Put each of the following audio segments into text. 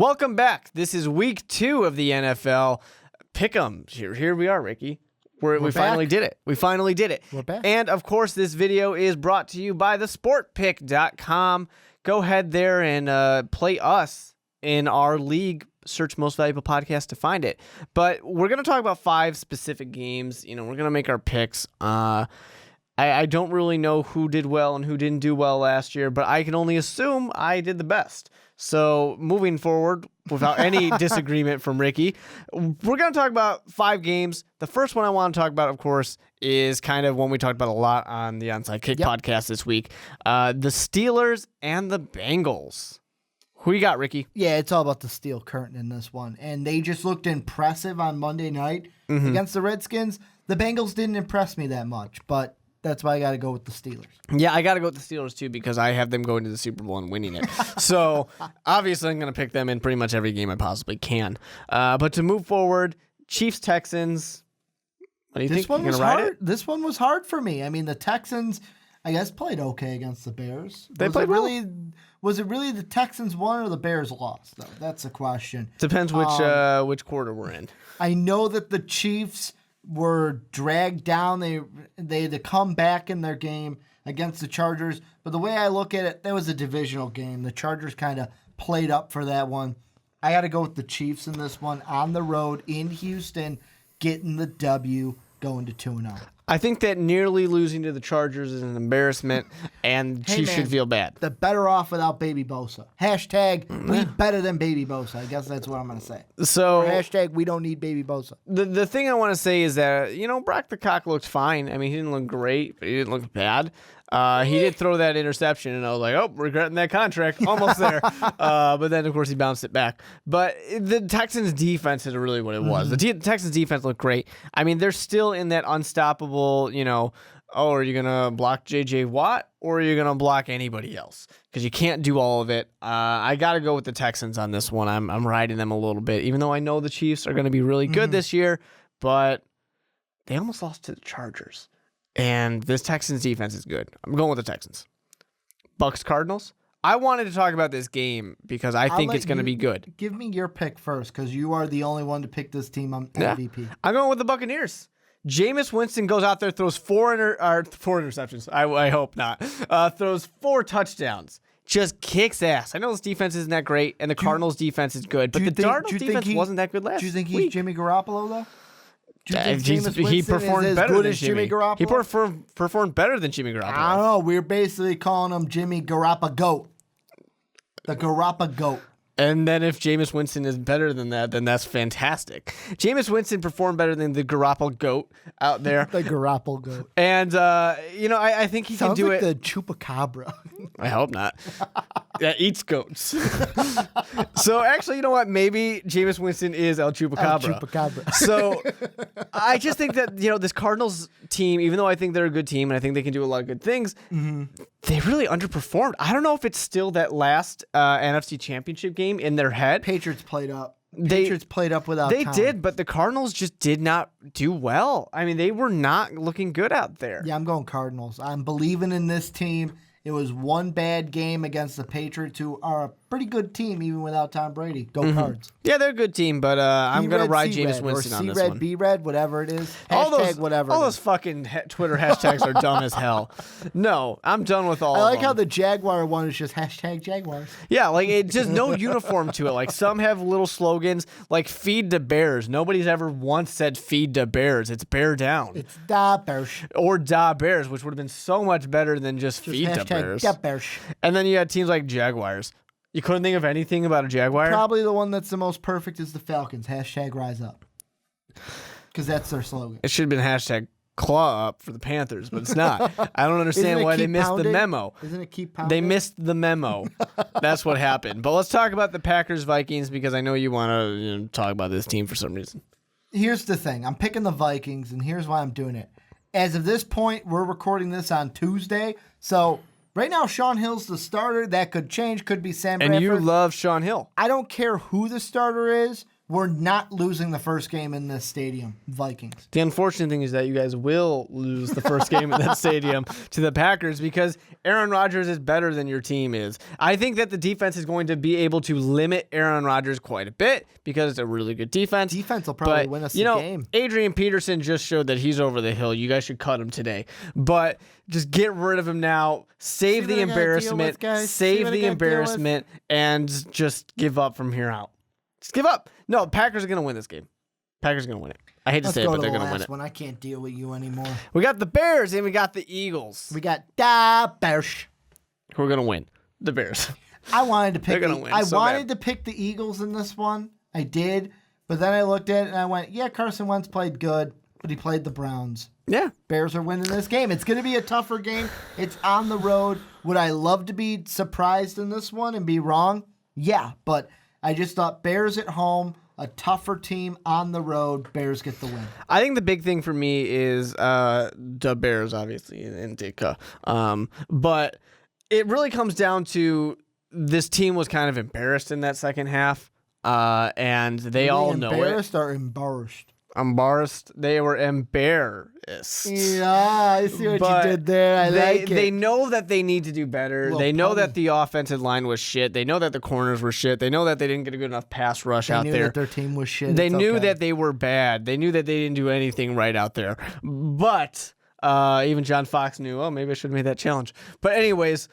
Welcome back. This is week 2 of the NFL Pick'em. Here we are, Ricky. We finally did it. We finally did it. We're back. And, of course, this video is brought to you by thesportpick.com. Go ahead there and play us in our league. Search Most Valuable Podcast to find it. But we're going to talk about 5 specific games. We're going to make our picks. I don't really know who did well and who didn't do well last year, but I can only assume I did the best. So moving forward, without any disagreement from Ricky, we're going to talk about 5 games. The first one I want to talk about, of course, is kind of one we talked about a lot on the Onside Kick podcast this week. The Steelers and the Bengals. Who you got, Ricky? Yeah, it's all about the steel curtain in this one. And they just looked impressive on Monday night against the Redskins. The Bengals didn't impress me that much, but that's why I got to go with the Steelers. Yeah, I got to go with the Steelers, too, because I have them going to the Super Bowl and winning it. So, obviously, I'm going to pick them in pretty much every game I possibly can. But to move forward, Chiefs-Texans, what do you think? You're going to ride it? This one was hard for me. I mean, the Texans, I guess, played okay against the Bears. They played well. Was it really the Texans won or the Bears lost, though? That's a question. Depends which quarter we're in. I know that the Chiefs were dragged down. They had to come back in their game against the Chargers. But the way I look at it, that was a divisional game. The Chargers kind of played up for that one. I got to go with the Chiefs in this one on the road in Houston, getting the W, going to 2-0. I think that nearly losing to the Chargers is an embarrassment, and Chiefs should feel bad. They're better off without Baby Bosa. Hashtag, we better than Baby Bosa. I guess that's what I'm going to say. So, or hashtag, we don't need Baby Bosa. The thing I want to say is that, Brock the Cock looked fine. I mean, he didn't look great, but he didn't look bad. He did throw that interception, and I was like, oh, regretting that contract. Almost there. But then, of course, he bounced it back. But the Texans' defense is really what it was. The Texans' defense looked great. I mean, they're still in that unstoppable, are you going to block J.J. Watt or are you going to block anybody else? Because you can't do all of it. I got to go with the Texans on this one. I'm riding them a little bit, even though I know the Chiefs are going to be really good this year. But they almost lost to the Chargers. And this Texans defense is good. I'm going with the Texans. Bucks Cardinals. I wanted to talk about this game because I think it's going to be good. Give me your pick first because you are the only one to pick this team on MVP. I'm going with the Buccaneers. Jameis Winston goes out there, throws 4 interceptions. I hope not. Throws 4 touchdowns. Just kicks ass. I know this defense isn't that great, and the Cardinals' defense is good, but the Cardinals' defense wasn't that good last week. Do you think he's Jimmy Garoppolo, though? He performed better than Jimmy Garoppolo. He performed better than Jimmy Garoppolo. I don't know. We're basically calling him Jimmy Garoppolo Goat. The Garoppolo Goat. And then if Jameis Winston is better than that, then that's fantastic. Jameis Winston performed better than the Garoppolo Goat out there. The Garoppolo Goat. And, I think he can do it. Sounds like the Chupacabra. I hope not. Yeah, eats goats. So, actually, you know what? Maybe Jameis Winston is El Chupacabra. El Chupacabra. So, I just think that, this Cardinals team, even though I think they're a good team and I think they can do a lot of good things, they really underperformed. I don't know if it's still that last NFC Championship game in their head. Patriots played up. Patriots played up without They time. did, but the Cardinals just did not do well. I mean, they were not looking good out there. Yeah, I'm going Cardinals. I'm believing in this team. It was one bad game against the Patriots, who are a pretty good team even without Tom Brady. Go Cards. Yeah, they're a good team, but I'm going to ride Jameis Winston on this one. C-Red, B-Red, whatever it is. Hashtag whatever. All those fucking Twitter hashtags are dumb as hell. No, I'm done with all of them. I like how the Jaguar one is just hashtag Jaguars. Yeah, like it's just no uniform to it. Like some have little slogans like feed the Bears. Nobody's ever once said feed the Bears. It's bear down. It's da Bears. Or da Bears, which would have been so much better than just feed the Bears. Da Bears. And then you had teams like Jaguars. You couldn't think of anything about a Jaguar? Probably the one that's the most perfect is the Falcons. Hashtag rise up. Because that's their slogan. It should have been hashtag claw up for the Panthers, but it's not. I don't understand why they missed the memo. Isn't it keep pounding? They missed the memo. That's what happened. But let's talk about the Packers-Vikings because I know you want to talk about this team for some reason. Here's the thing. I'm picking the Vikings, and here's why I'm doing it. As of this point, we're recording this on Tuesday, so right now, Sean Hill's the starter. That could change. Could be Sam Bradford. And you love Sean Hill. I don't care who the starter is. We're not losing the first game in this stadium, Vikings. The unfortunate thing is that you guys will lose the first game in that stadium to the Packers because Aaron Rodgers is better than your team is. I think that the defense is going to be able to limit Aaron Rodgers quite a bit because it's a really good defense. Defense will probably win us the game. Adrian Peterson just showed that he's over the hill. You guys should cut him today. But just get rid of him now. Save the embarrassment. And just give up from here out. Just give up. No, Packers are going to win this game. Packers are going to win it. I hate to say it, but they're going to win it. I can't deal with you anymore. We got the Bears and we got the Eagles. We got the Bears. Who are going to win? The Bears. I wanted to pick. I wanted to pick the Eagles in this one. I did, but then I looked at it and I went, "Yeah, Carson Wentz played good, but he played the Browns." Yeah, Bears are winning this game. It's going to be a tougher game. It's on the road. Would I love to be surprised in this one and be wrong? Yeah, but I just thought Bears at home, a tougher team on the road. Bears get the win. I think the big thing for me is the Bears, obviously, and Ditka. But it really comes down to this team was kind of embarrassed in that second half, and they all know it. Embarrassed or embarrassed? Embarrassed. They were embarrassed. Yeah, I see what you did there. I like it. They know that they need to do better. They know that the offensive line was shit. They know that the corners were shit. They know that they didn't get a good enough pass rush out there. They knew that their team was shit. They knew that they were bad. They knew that they didn't do anything right out there. But even John Fox knew, oh, maybe I should have made that challenge. But anyways,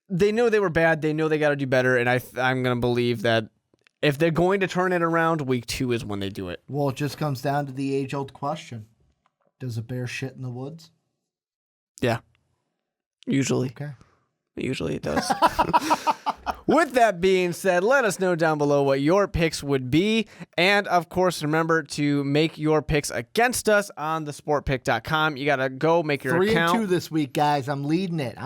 they knew they were bad. They know they got to do better. And I'm going to believe that if they're going to turn it around, week 2 is when they do it. Well, it just comes down to the age-old question. Does a bear shit in the woods? Yeah. Usually. Okay. Usually it does. With that being said, let us know down below what your picks would be. And, of course, remember to make your picks against us on thesportpick.com. You got to go make your account. 3-2 this week, guys. I'm leading it.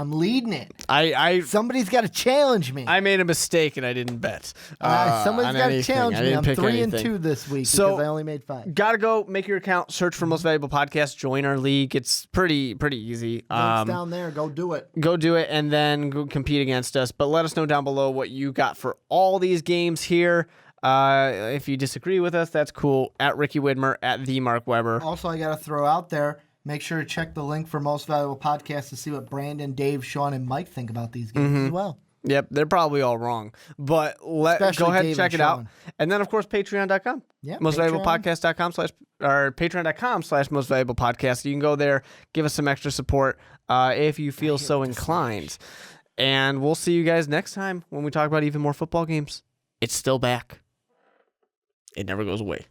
Somebody's got to challenge me. I made a mistake and I didn't bet. Somebody's got to challenge me. I'm 3-2 this week because I only made 5. Got to go make your account, search for Most Valuable Podcast, join our league. It's pretty easy. Links down there. Go do it. Go do it and then go compete against us. But let us know down below what you got for all these games here. If you disagree with us, that's cool. At Ricky Widmer, at the Mark Weber. Also, I got to throw out there, make sure to check the link for Most Valuable Podcast to see what Brandon, Dave, Sean, and Mike think about these games as well. Yep, they're probably all wrong. But go ahead and check it out. And then, of course, patreon.com. Yeah, mostvaluablepodcast.com/ patreon.com/most valuable podcast. You can go there, give us some extra support if you feel so inclined. And we'll see you guys next time when we talk about even more football games. It's still back. It never goes away.